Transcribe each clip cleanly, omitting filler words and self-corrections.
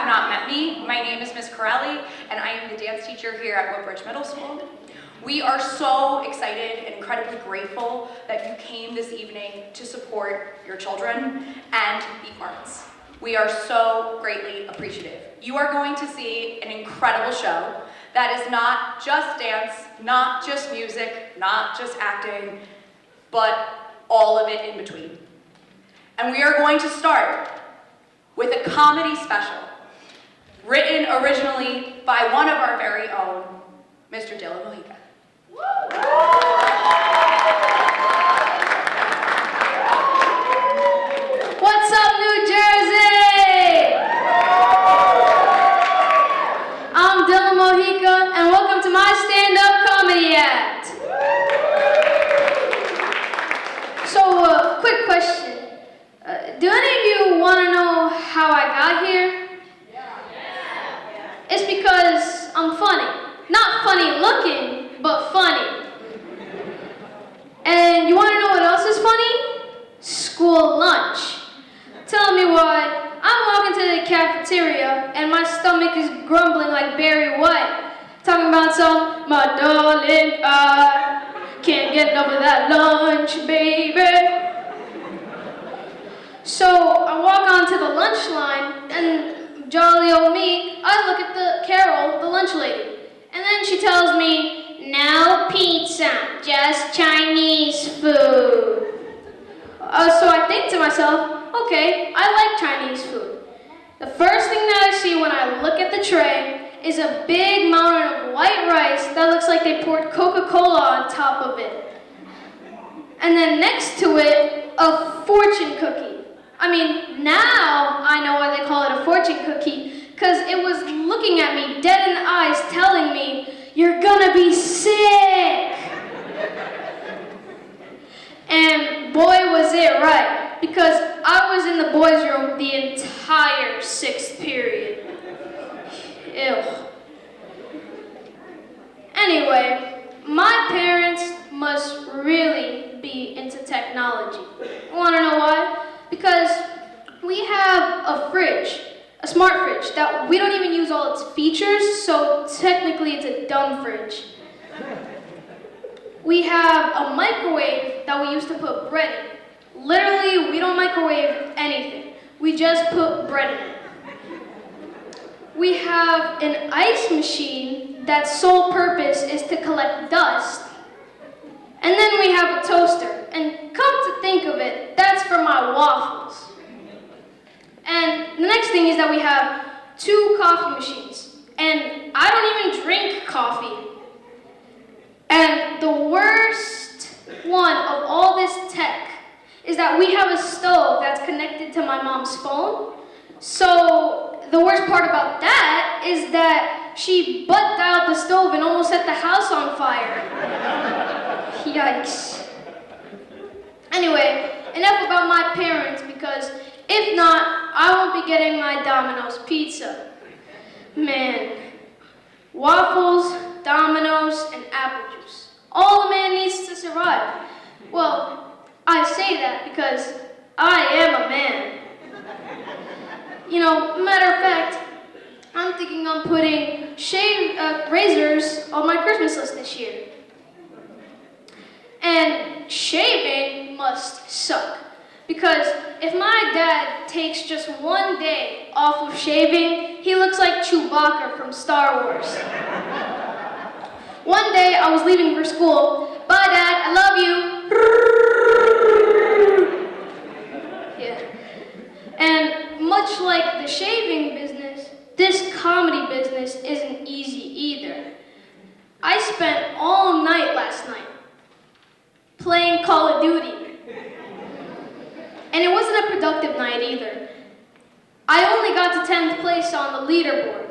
have not met me, my name is Miss Corelli, and I am the dance teacher here at Woodbridge Middle School. We are so excited and incredibly grateful that you came this evening to support your children and the arts. We are so greatly appreciative. You are going to see an incredible show that is not just dance, not just music, not just acting, but all of it in between. And we are going to start with a comedy special written originally by one of our very own, Mr. Dylan Mojica. What's up, New Jersey? I'm Dylan Mojica, and welcome to my stand-up comedy act. So, quick question. Do any of you want to know how I got here? Yeah. It's because I'm funny. Not funny looking, but funny. And you want to know what else is funny? School lunch. Tell me why. I'm walking to the cafeteria and my stomach is grumbling like Barry White. Talking about some, my darling, I can't get enough of that lunch, baby. So I walk onto the lunch line and jolly old me, I look at the Carol, the lunch lady. And then she tells me, no pizza, just Chinese food. So I think to myself, okay, I like Chinese food. The first thing that I see when I look at the tray is a big mountain of white rice that looks like they poured Coca-Cola on top of it. And then next to it, a fortune cookie. I mean, now I know why they call it a fortune cookie, because it was looking at me dead in the eyes telling me, you're gonna be sick. And boy was it right, because I was in the boys' room the entire 6th period. Ew. Anyway, my parents must really be into technology. Wanna know why? Because we have a fridge, a smart fridge, that we don't even use all its features, so technically it's a dumb fridge. We have a microwave that we use to put bread in. Literally, we don't microwave anything. We just put bread in it. We have an ice machine that's sole purpose is to collect dust. And then we have a toaster. And come to think of it, that's for my waffles. And the next thing is that we have 2 coffee machines. And I don't even drink coffee. And the worst one of all this tech is that we have a stove that's connected to my mom's phone. So the worst part about that is that she butt dialed the stove and almost set the house on fire. Yikes. Anyway, enough about my parents, because if not, I won't be getting my Domino's pizza. Man, waffles, Domino's, and apple juice. All a man needs to survive. Well, I say that because I am a man. You know, matter of fact, I'm thinking on putting razors on my Christmas list this year. And shaving must suck. Because if my dad takes just one day off of shaving, he looks like Chewbacca from Star Wars. One day I was leaving for school. Bye, Dad, I love you. Yeah. And much like the shaving business, this comedy business isn't easy either. I spent all night last night playing Call of Duty. And it wasn't a productive night either. I only got to 10th place on the leaderboard.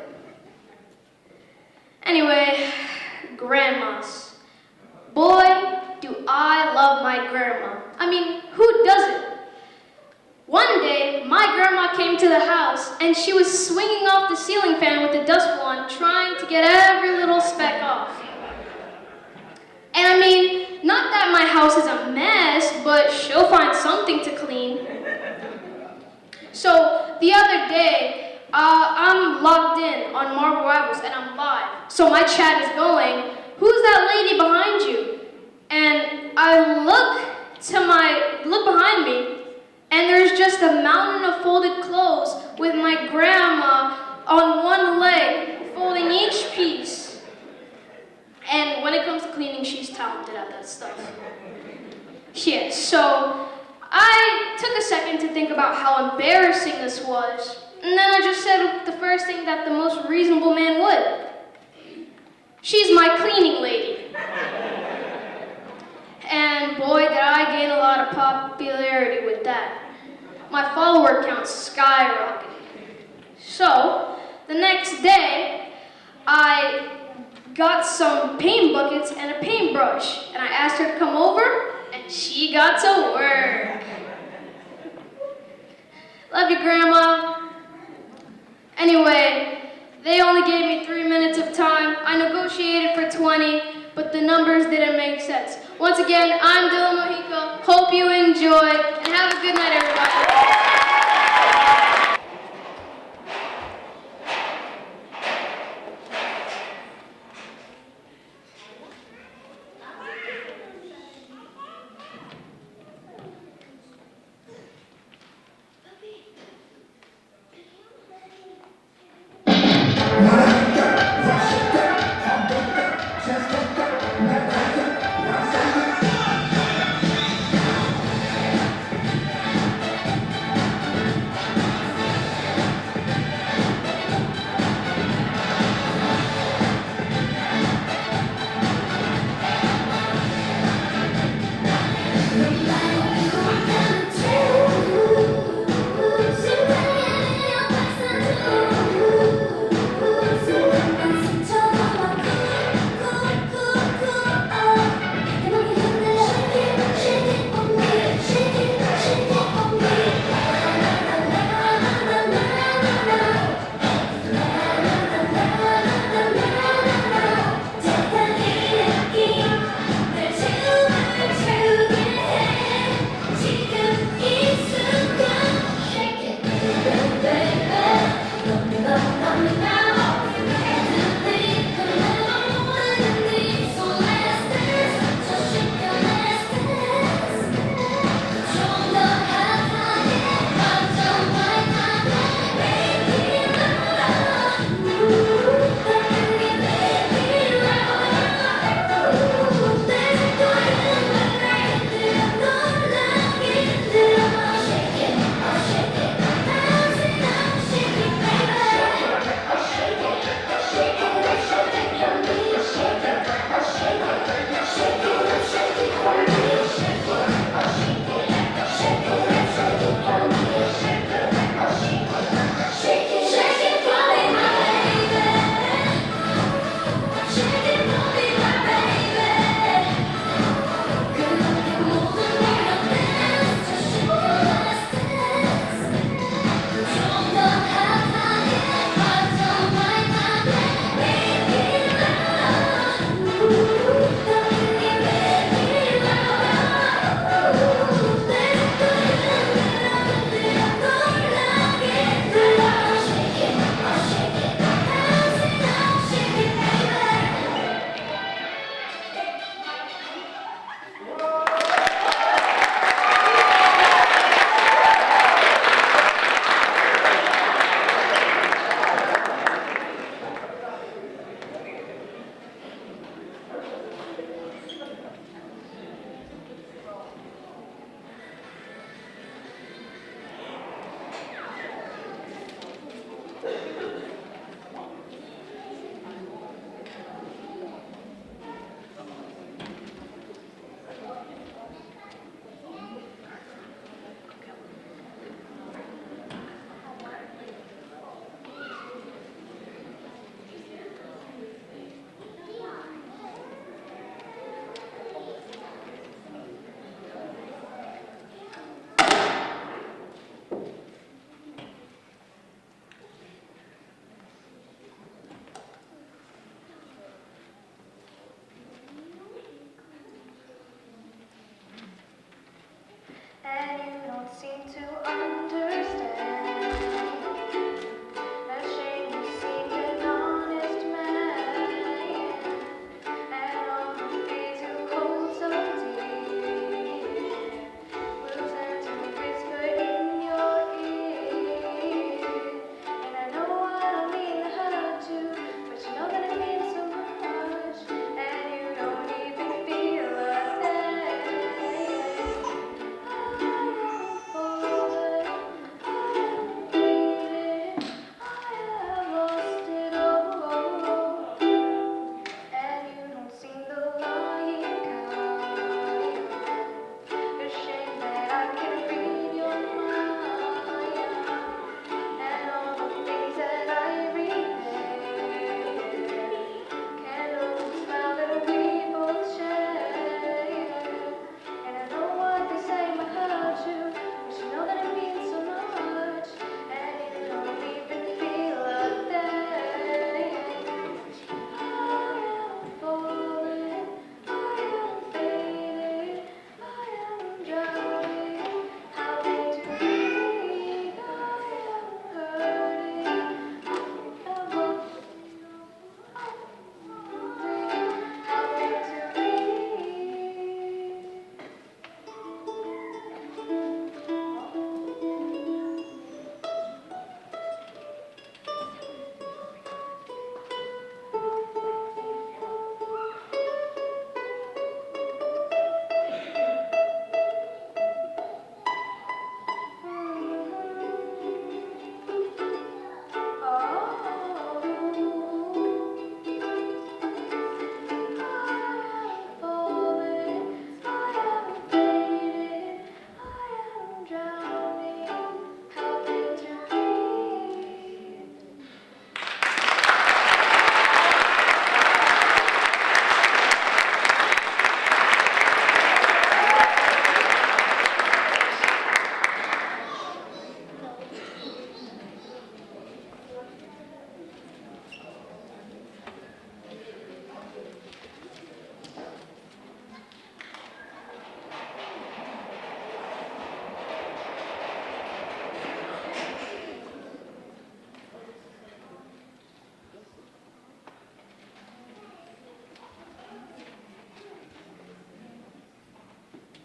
Anyway, grandmas. Boy, do I love my grandma. I mean, who doesn't? One day, my grandma came to the house and she was swinging off the ceiling fan with the dust wand, trying to get every little speck off. And I mean, not that my house is a mess, but she'll find something to clean. So the other day, I'm logged in on Marble Rivals and I'm live. So my chat is going, who's that lady behind you? And I look behind me, and there's just a mountain of folded clothes with my grandma on one leg, folding each piece. And when it comes to cleaning, she's talented at that stuff. Yeah, so I took a second to think about how embarrassing this was, and then I just said the first thing that the most reasonable man would. She's my cleaning lady. And boy, did I gain a lot of popularity with that. My follower count skyrocketed. So, the next day, I got some paint buckets and a paintbrush, and I asked her to come over, and she got to work. Love you, Grandma. Anyway, they only gave me 3 minutes of time. I negotiated for 20, but the numbers didn't make sense. Once again, I'm Dylan Mojica. Hope you enjoy, and have a good night, everybody.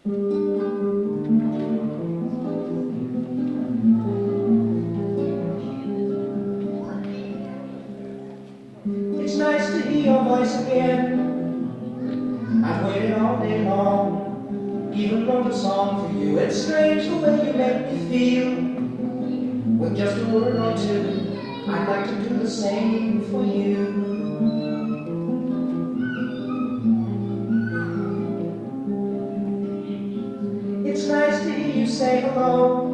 It's nice to hear your voice again. I've waited all day long, even wrote a song for you. It's strange the way you make me feel. With just a word or two, I'd like to do the same for you. It's nice to hear you say hello,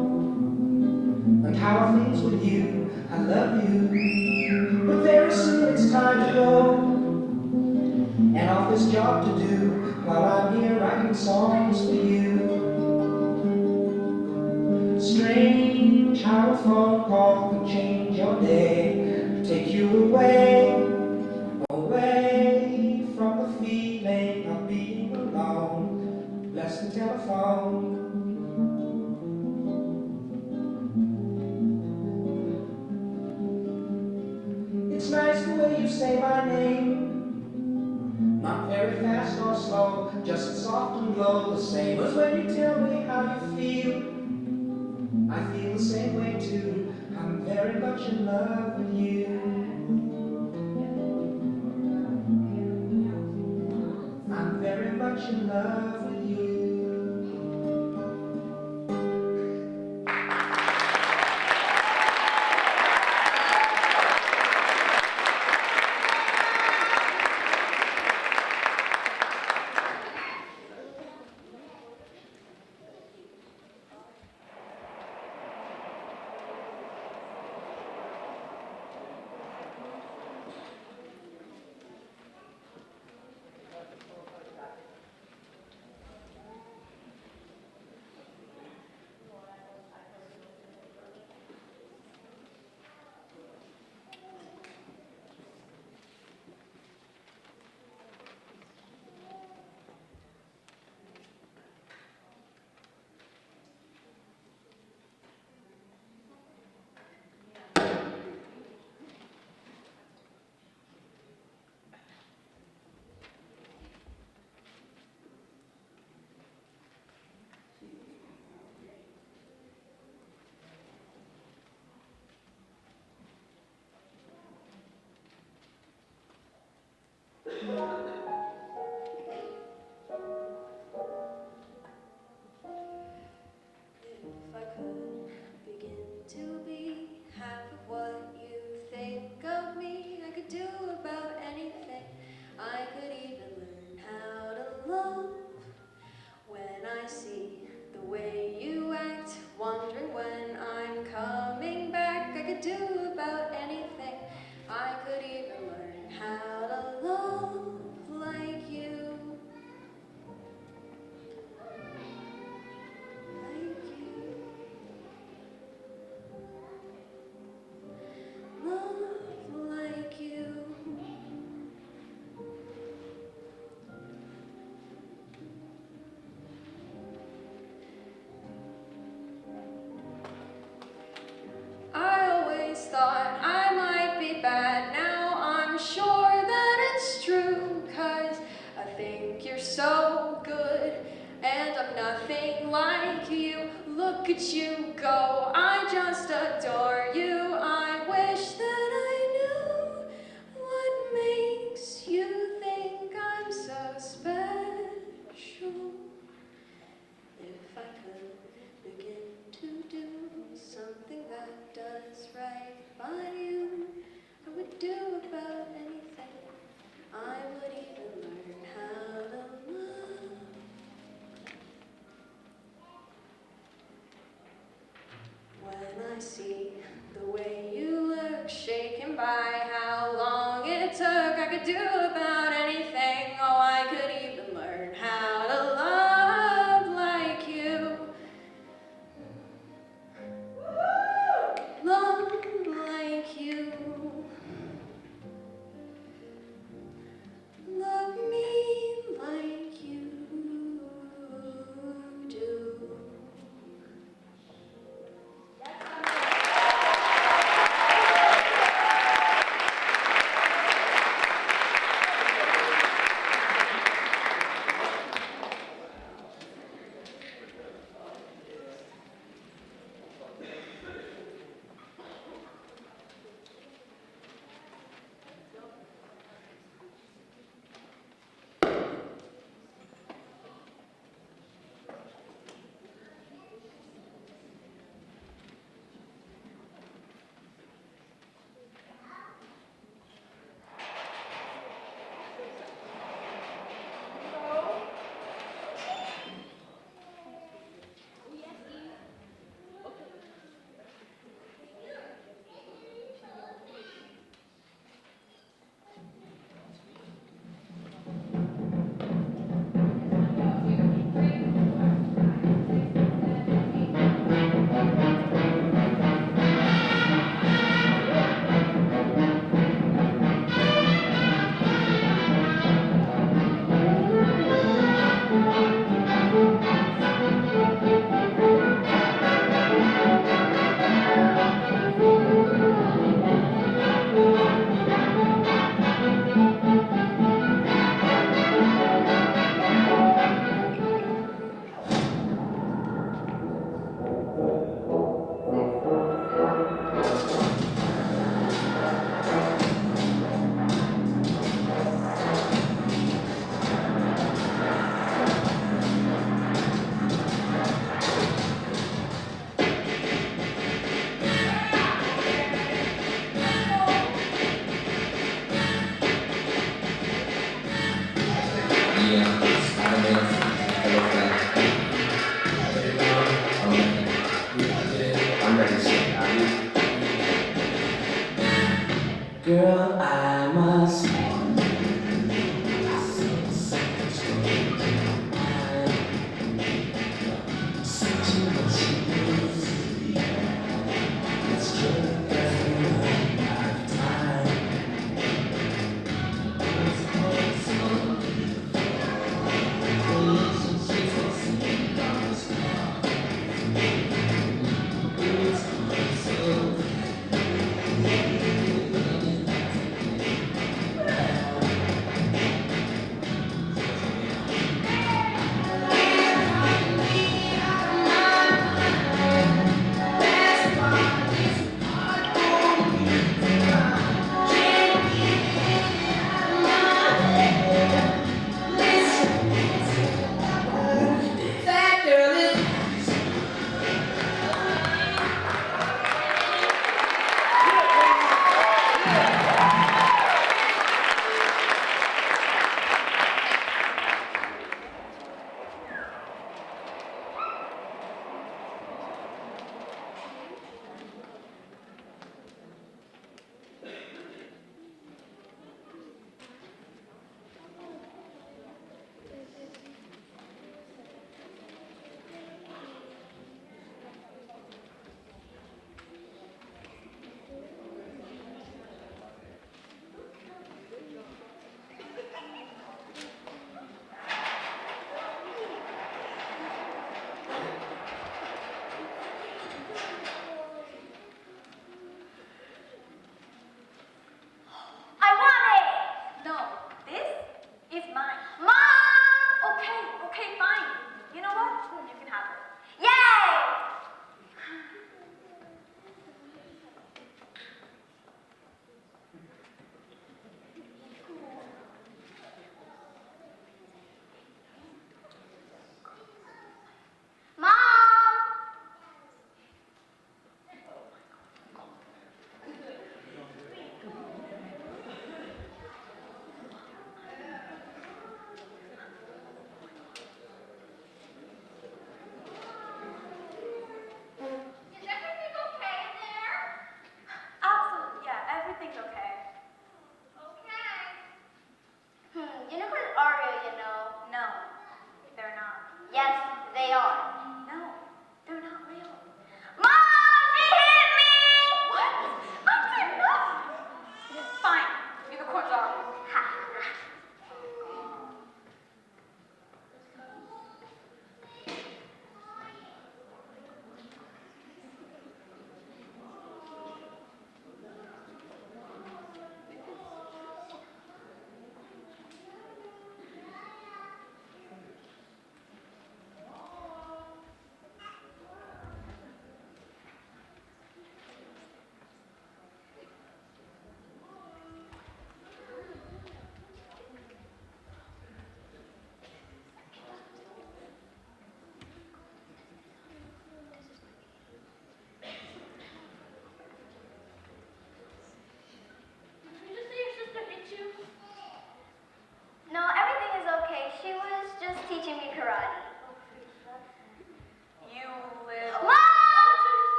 and how are things with you? I love you, but very soon it's time to go, and off this job to do, while I'm here writing songs for you. Strange how a phone call can change your day, take you away, away from the feeling of being alone. Bless the telephone. It's nice the way you say my name, not very fast or slow, just soft and low, the same as when you tell me how you feel. I feel the same way too. I'm very much in love with you. I'm very much in love with you. If I could begin to be half of what you think of me, I could do about anything. I could even learn how to love. When I see the way you act, wondering when I'm coming back, I could do about anything. I could even learn how to love like you. Love like you. I always thought I might be bad, now I'm sure that it's true, 'cause I think you're so good, and I'm nothing like you. Look at you go, I just adore you. I wish that I knew what makes you think I'm so special. If I could begin to do something that does right by you, I would do about anything. I would even learn how to love. When I see the way you look, shaken by how long it took, I could do about anything. Oh, I could even learn how to love like you. Love like you. Love me like you do. Girl, I must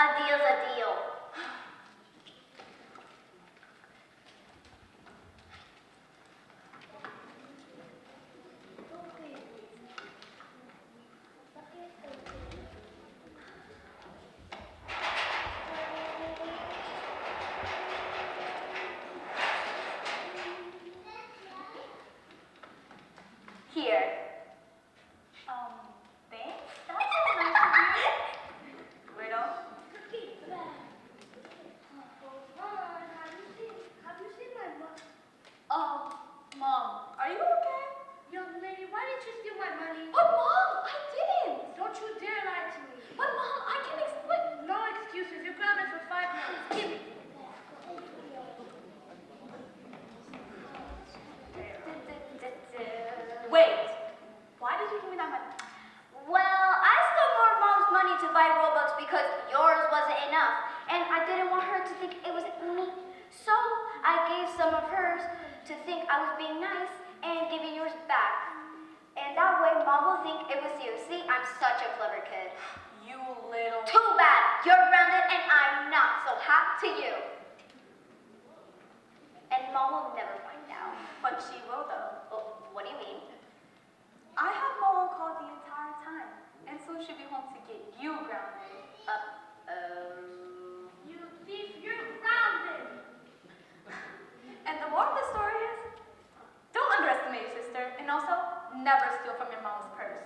A deal's a deal. else, and I didn't want her to think it was me. So I gave some of hers to think I was being nice and giving yours back. And that way, Mom will think it was you. See, I'm such a clever kid. You little... Too bad. You're grounded and I'm not, so hat to you. And Mom will never find out. But she will, though. Oh, what do you mean? I have Mom on call the entire time, and so she'll be home to get you grounded. You thief, you're grounded! And the moral of the story is, don't underestimate your sister, and also, never steal from your mom's purse.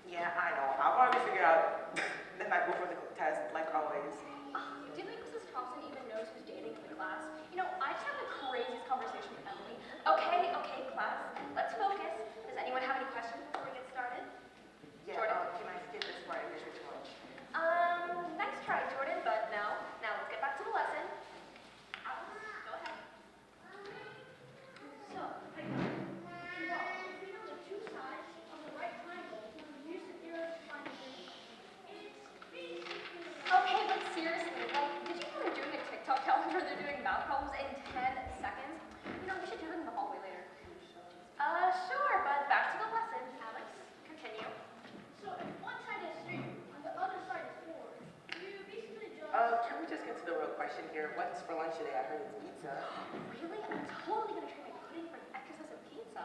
Yeah, I know. I'll probably figure out the night before the test, like always. Do you think Mrs. Thompson even knows who's dating in the class? You know, I just had the craziest conversation with Emily. Okay, class, let's focus. Does anyone have any questions before we get started? Yeah, Jordan? can I skip this part? I miss it too much. Nice try, Jordan, but no. Now let's get back to the lesson. Alex, go ahead. So, if we know the two sides of the right triangle, we use the theorem to find the middle. It's basically... Okay, but seriously, like, did you know they're doing a TikTok challenge where they're doing math problems in 10 seconds? You know, we should do them in the hallway later. Sure, but back to the lesson. Alex, continue. So, if one side is 3 and the other side is 4, you basically just... Can we just get to the real question here? What's for lunch today? I heard it's pizza. Really? I'm totally gonna trade my pudding for an extra slice of pizza.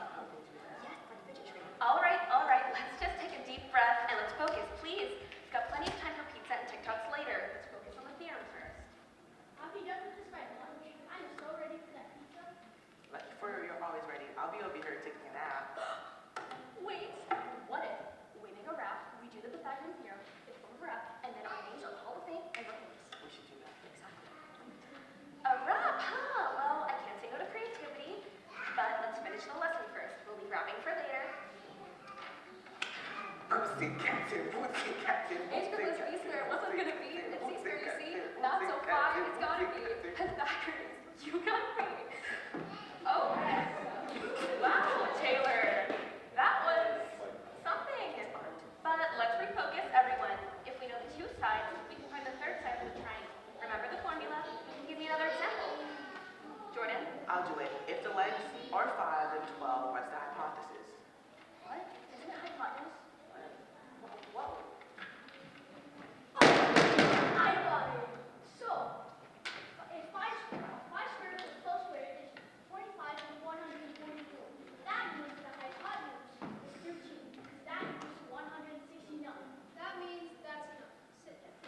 Yes, for the fidget train. All right. Let's just take a deep breath and let's focus, please. We've got plenty of time for pizza and TikToks later. Let's focus on the theorem first. I'll be done with this by lunch. I'm so ready Bootsy Captain, Bootsy Captain. Eighth grade was Easter. What's it gonna be? It's Easter, you see? Not so fine. It's gotta be. Pythagoras, you got me. Oh, wow, Taylor. That was something. But let's refocus, everyone. If we know the two sides, we can find the third side of the triangle. Remember the formula? Give me another example. Jordan? I'll do it. If the legs are 5 and 12, what's the hypothesis? What? Isn't it hypotenuse? Whoa. I got it. So, if 5 squared plus 12 squared is 45 and 144. That means the hypotenuse is 13. That equals 169. That means that's enough. Sit down.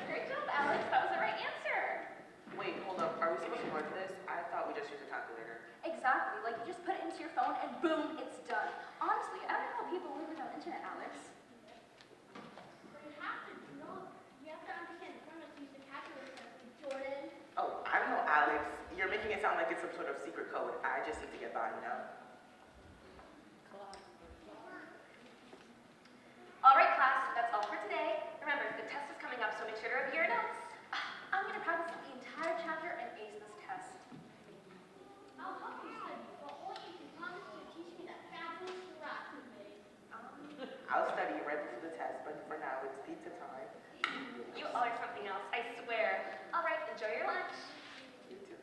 Great job, Alex. That was the right answer. Wait, hold up. Are we supposed to work this? I thought we just used a calculator. Exactly. Like you just put it into your phone and boom, it's done. Honestly, I don't know how people live without internet, Alex. But you have to know. You have to understand the formula to use the calculator correctly. Jordan. Oh, I don't know, Alex. You're making it sound like it's some sort of secret code. I just need to get by, you know? All right, class, that's all for today. Remember, the test is coming up, so make sure to review your notes. I'm going to practice the entire chapter and ace this test. I'll help you study, but only if you promise to teach me that fabulous rap you made. I'll study right before the test, but for now, it's pizza time. You are something else, I swear. All right, enjoy your lunch. You too.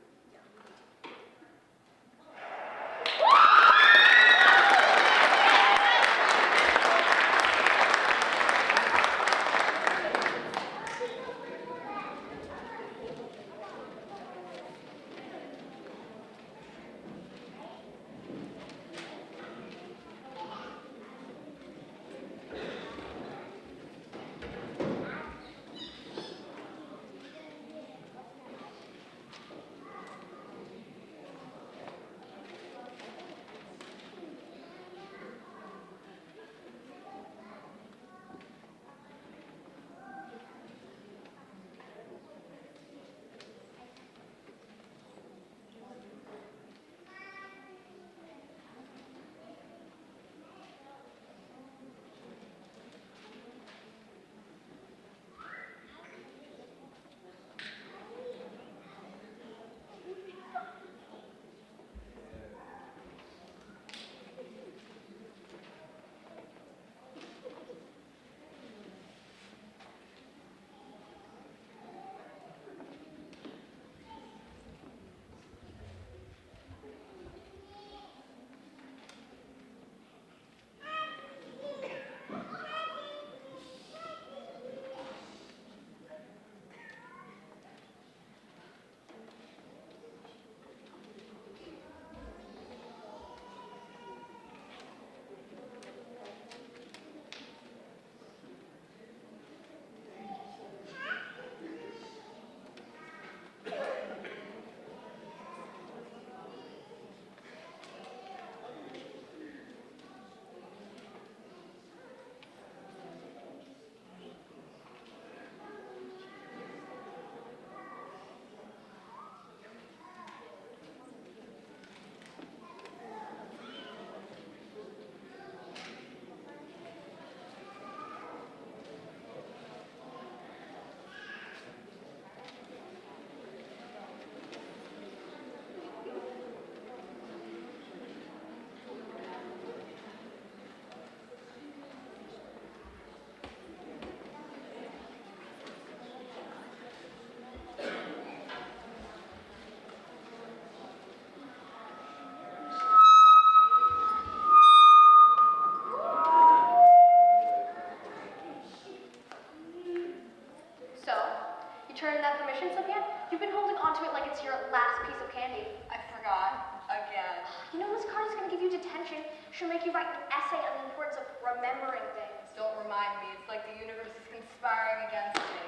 Turn that permission slip yet? You've been holding onto it like it's your last piece of candy. I forgot again. You know Miss Carter's gonna give you detention. She'll make you write an essay on the importance of remembering things. Don't remind me. It's like the universe is conspiring against me.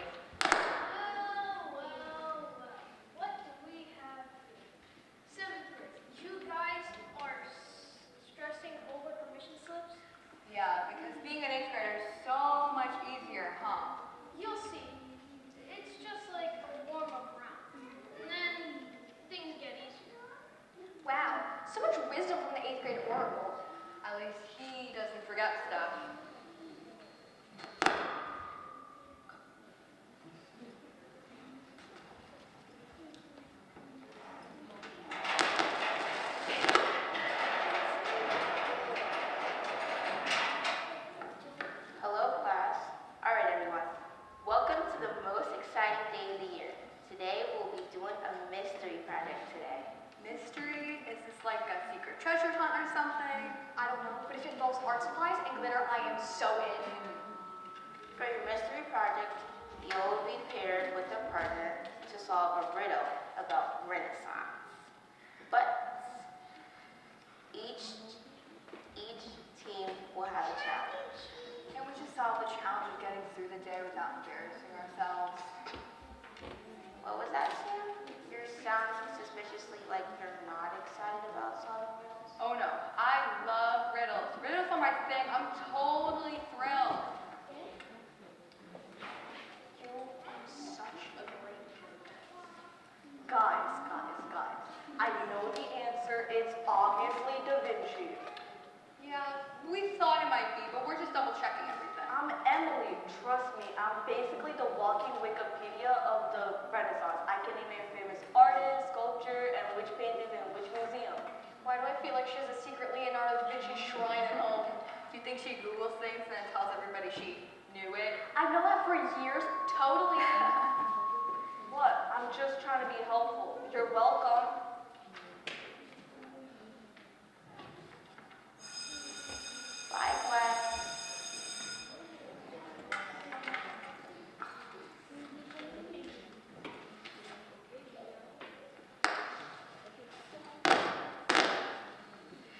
Well. What do we have? 7th grade. You guys are stressing over permission slips? Yeah, because being an 8th grader is so much easier, huh? You'll see. It's just like a warm-up round. And then things get easier. Wow, so much wisdom from the 8th grade oracle. At least he doesn't forget stuff. like a secret treasure hunt or something? I don't know, but if it involves art supplies and glitter, I am so in. For your mystery project, you'll be paired with a partner to solve a riddle about Renaissance. But each team will have a challenge. Can't we just solve the challenge of getting through the day without embarrassing ourselves? What was that, Sam? You're sounding suspiciously like you're not excited about solving riddles. Oh no, I love riddles. Riddles are my thing. I'm totally thrilled. You are such a great Guys. I know the answer. It's obviously Da Vinci. Yeah, we thought it might be, but we're just double checking everything. I'm Emily. Trust me, I'm basically the walking Wikipedia of the Renaissance. I can name a famous artist, sculpture, and which painting in which museum. Why do I feel like she has a secret Leonardo da Vinci shrine at home? Do you think she Googles things and then tells everybody she knew it? I know that for years. Totally. What? I'm just trying to be helpful. You're welcome. Bye, class.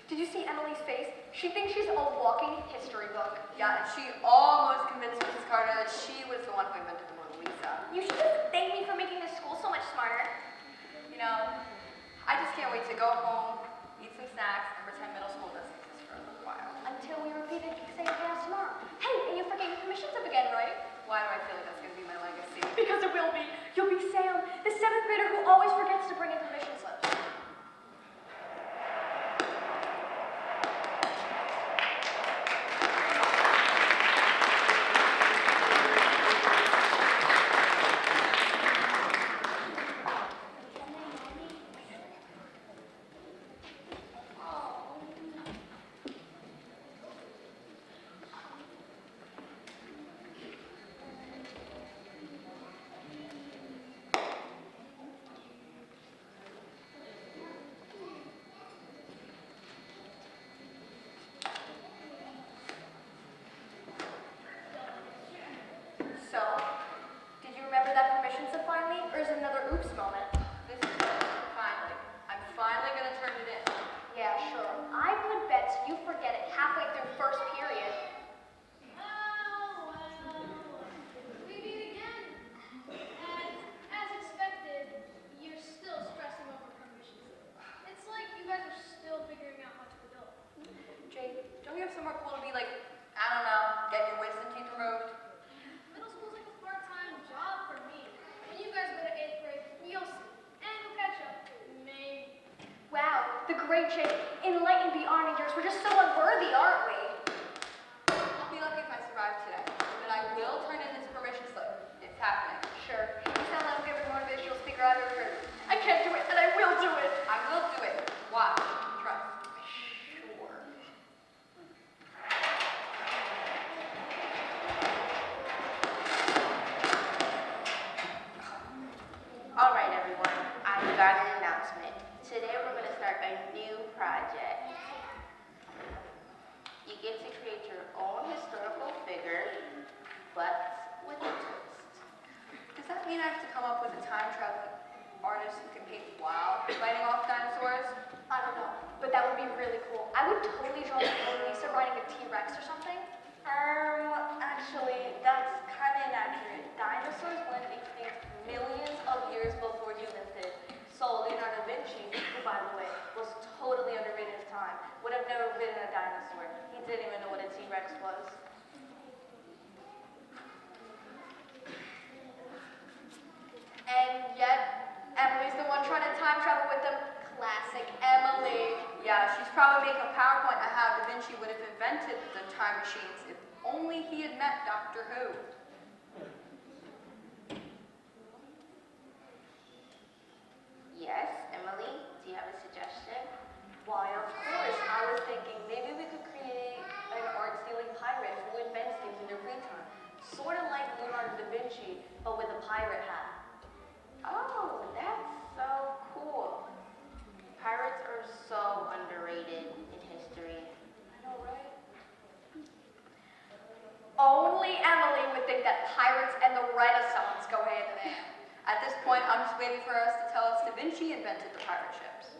Did you see Emily's face? She thinks she's a walking history book. Yeah, and she almost convinced Mrs. Carter that she was the one who invented the Mona Lisa. You should just thank me for making this school so much smarter. You know, I just can't wait to go home, eat some snacks, and pretend middle school doesn't exist for a little while. Until we repeat it same class tomorrow. Hey, and you're forgetting permissions up again, right? Why do I feel like that's going to be my legacy? Because it will be. You'll be Sam, the 7th grader who always forgets to bring in permission slips. So, did you remember that permission slip finally, or is it another oops moment? This is finally. I'm finally going to turn it in. Yeah, sure. I would bet you forget it halfway through first period. We meet again. And as expected, you're still stressing over permissions. It's like you guys are still figuring out how to build. Jake, don't you have somewhere cool to be like, I don't know, get your wisdom teeth removed? Middle school's like a part-time job for me. When you guys go to 8th grade, you'll see. And we'll catch up. Maybe. Wow, the great Jake. Enlightened beyond years. We're just so unworthy, aren't we? I'll be lucky if I survive today. But I will turn in this permission slip. It's happening. Sure. You sound like every motivational speaker I've ever heard. I can't do it, and I will do it. I will do it. Watch. Trust. Sure. All right, everyone. I've got an announcement. Today we're going to start a new project. You get to create your own historical figure, but with a twist. Does that mean I have to come up with a time traveling artist who can paint while fighting off dinosaurs? I don't know, but that would be really cool. I would totally draw the Mona Lisa riding a T-Rex or something. Actually, that's kind of inaccurate. Dinosaurs went extinct millions of years before humans did. So Leonardo da Vinci, who by the way, was totally underrated his time, would have never ridden a dinosaur. He didn't even know what a T-Rex was. And yet, Emily's the one trying to time travel with them. Classic Emily. Yeah, she's probably making a PowerPoint on how Da Vinci would have invented the time machines if only he had met Doctor Who. Yes, Emily, do you have a suggestion? Why, of course. I was thinking maybe we could create an art-stealing pirate who invents things in their free time. Sort of like Leonardo da Vinci, but with a pirate hat. Oh, that's so cool. Pirates are so point, I'm just waiting for us to tell us Da Vinci invented the pirate ships.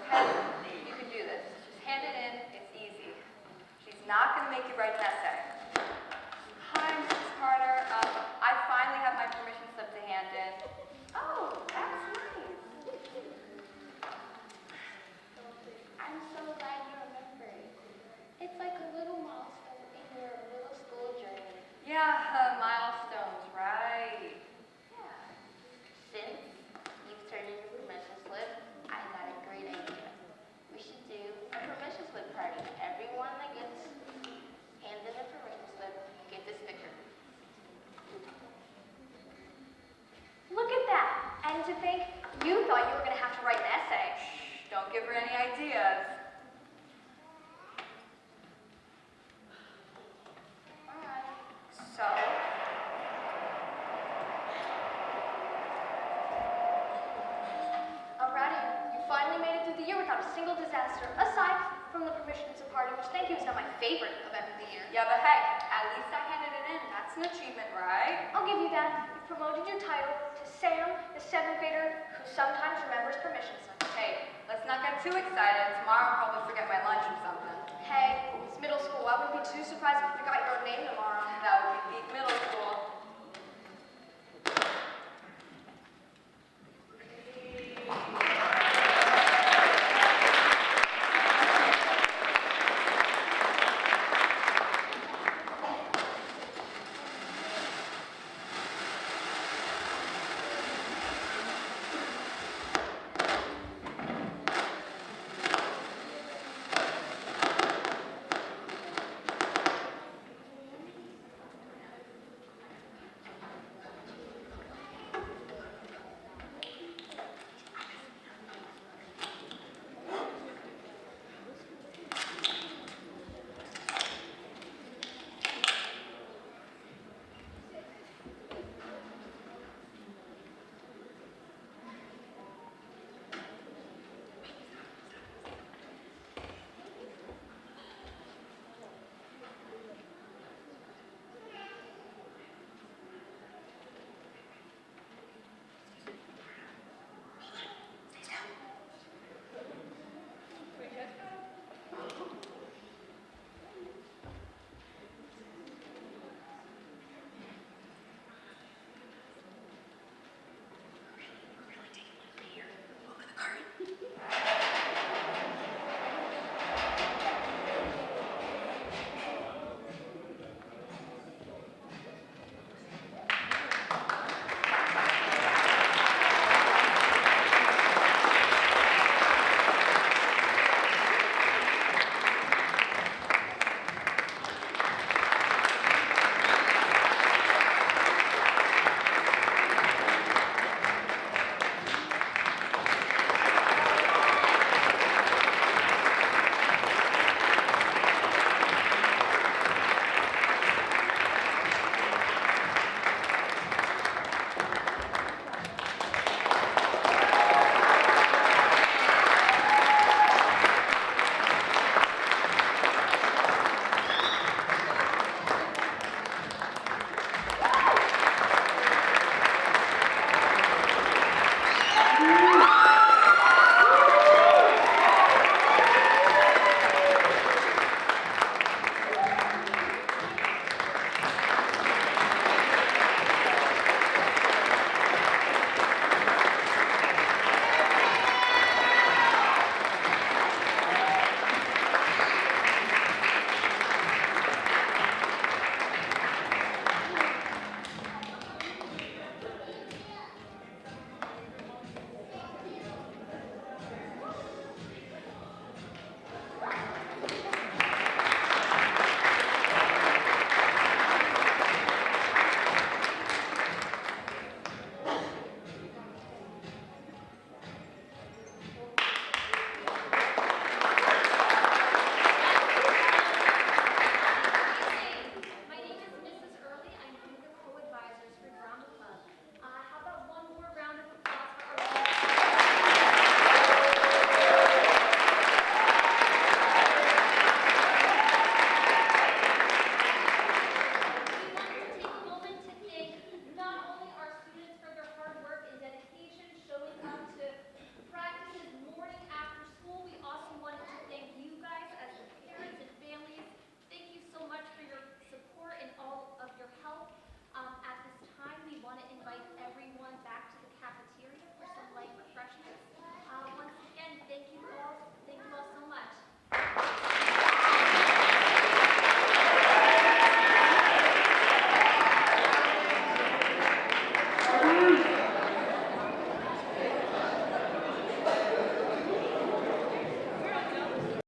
Okay, you can do this. Just hand it in, it's easy. She's not going to make you write an essay. Hi, Mrs. Carter. I finally have my permission slip to hand in. Oh, that's nice. I'm so glad you remembered. It's like a little milestone in your middle school journey. Yeah, milestones, right? Yeah. Since you've turned in your permission slip, I got a great idea. We should do a permission slip party. Everyone that gets handed a permission slip gets a sticker. Look at that. And to think, you thought you were going to have to write an essay. Shh, don't give her any ideas. Alright. So, Alrighty, you finally made it through the year without a single disaster, aside from the permission to party, which thank you is now my favorite event of the year. yeah, but hey, at least I handed it in. That's an achievement, right? I'll give you that. You've promoted your title to Sam, the 7th grader who sometimes remembers permission slips. Hey, let's not get too excited. Tomorrow I'll probably forget my lunch or something. Hey, it's middle school. I wouldn't be too surprised if you forgot your name tomorrow.